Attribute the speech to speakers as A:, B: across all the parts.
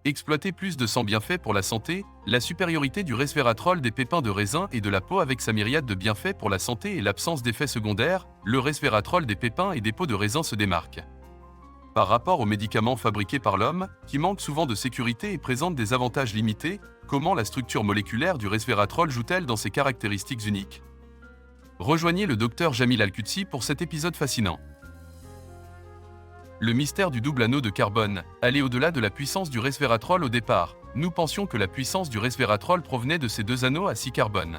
A: Exploiter plus de 100 bienfaits pour la santé, la supériorité du resveratrol des pépins de raisin et de la peau avec sa myriade de bienfaits pour la santé et l'absence d'effets secondaires, le resveratrol des pépins et des peaux de raisin se démarque. Par rapport aux médicaments fabriqués par l'homme, qui manquent souvent de sécurité et présentent des avantages limités, comment la structure moléculaire du resveratrol joue-t-elle dans ses caractéristiques uniques? Rejoignez le docteur Jamil Al-Qudsi pour cet épisode fascinant. Le mystère du double anneau de carbone allait au-delà de la puissance du resveratrol au départ. Nous pensions que la puissance du resveratrol provenait de ces deux anneaux à 6 carbone.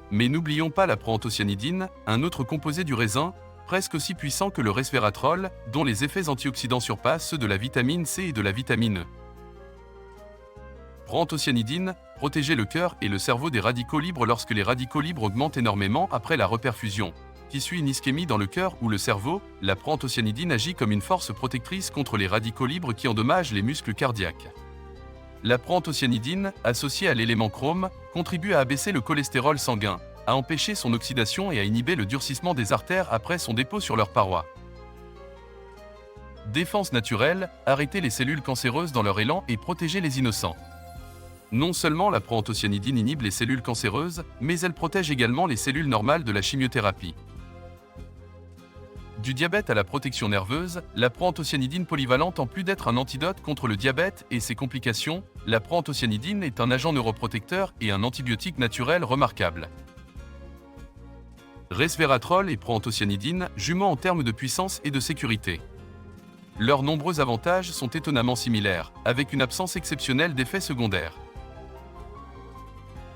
A: Mais n'oublions pas la proanthocyanidine, un autre composé du raisin, presque aussi puissant que le resveratrol, dont les effets antioxydants surpassent ceux de la vitamine C et de la vitamine E. Proanthocyanidine, protéger le cœur et le cerveau des radicaux libres lorsque les radicaux libres augmentent énormément après la reperfusion. Qui suit une ischémie dans le cœur ou le cerveau, la proanthocyanidine agit comme une force protectrice contre les radicaux libres qui endommagent les muscles cardiaques. La proanthocyanidine, associée à l'élément chrome, contribue à abaisser le cholestérol sanguin, à empêcher son oxydation et à inhiber le durcissement des artères après son dépôt sur leurs parois. Défense naturelle, arrêter les cellules cancéreuses dans leur élan et protéger les innocents. Non seulement la proanthocyanidine inhibe les cellules cancéreuses, mais elle protège également les cellules normales de la chimiothérapie. Du diabète à la protection nerveuse, la proanthocyanidine polyvalente en plus d'être un antidote contre le diabète et ses complications, la proanthocyanidine est un agent neuroprotecteur et un antibiotique naturel remarquable. Resveratrol et proanthocyanidine, jumeaux en termes de puissance et de sécurité. Leurs nombreux avantages sont étonnamment similaires, avec une absence exceptionnelle d'effets secondaires.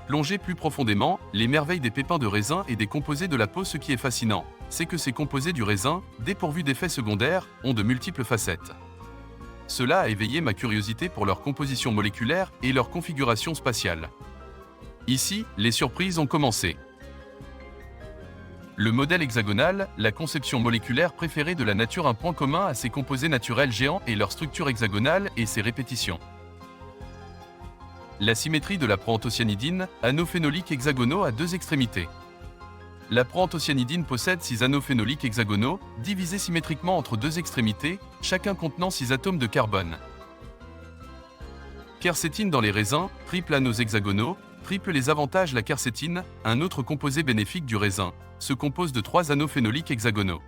A: Plongez plus profondément les merveilles des pépins de raisin et des composés de la peau. Ce qui est fascinant, c'est que ces composés du raisin, dépourvus d'effets secondaires, ont de multiples facettes. Cela a éveillé ma curiosité pour leur composition moléculaire et leur configuration spatiale. Ici, les surprises ont commencé. Le modèle hexagonal, la conception moléculaire préférée de la nature. Un point commun à ces composés naturels géants et leur structure hexagonale et ses répétitions. La symétrie de la proanthocyanidine, anneaux phénoliques hexagonaux à deux extrémités. La proanthocyanidine possède 6 anneaux phénoliques hexagonaux, divisés symétriquement entre deux extrémités, chacun contenant 6 atomes de carbone. Quercétine dans les raisins, triple anneaux hexagonaux, triple les avantages. La quercétine, un autre composé bénéfique du raisin, se compose de 3 anneaux phénoliques hexagonaux.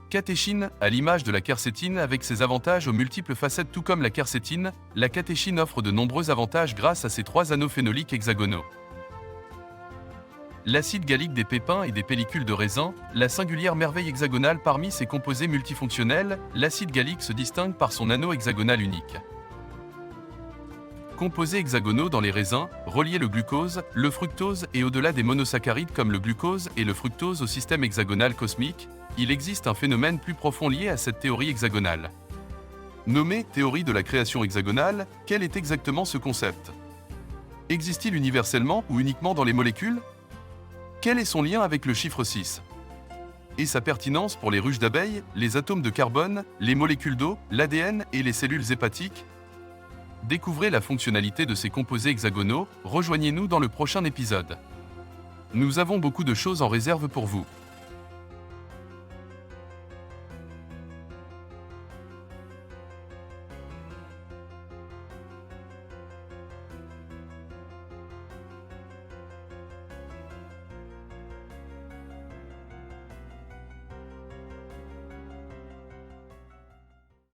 A: Catéchine, à l'image de la quercétine avec ses avantages aux multiples facettes. Tout comme la quercétine, la catéchine offre de nombreux avantages grâce à ses 3 anneaux phénoliques hexagonaux. L'acide gallique des pépins et des pellicules de raisin, la singulière merveille hexagonale parmi ses composés multifonctionnels, l'acide gallique se distingue par son anneau hexagonal unique. Composés hexagonaux dans les raisins, relier le glucose, le fructose et au-delà des monosaccharides comme le glucose et le fructose au système hexagonal cosmique, il existe un phénomène plus profond lié à cette théorie hexagonale. Nommée théorie de la création hexagonale, quel est exactement ce concept? Existe-t-il universellement ou uniquement dans les molécules? Quel est son lien avec le chiffre 6? Et sa pertinence pour les ruches d'abeilles, les atomes de carbone, les molécules d'eau, l'ADN et les cellules hépatiques? Découvrez la fonctionnalité de ces composés hexagonaux, rejoignez-nous dans le prochain épisode. Nous avons beaucoup de choses en réserve pour vous.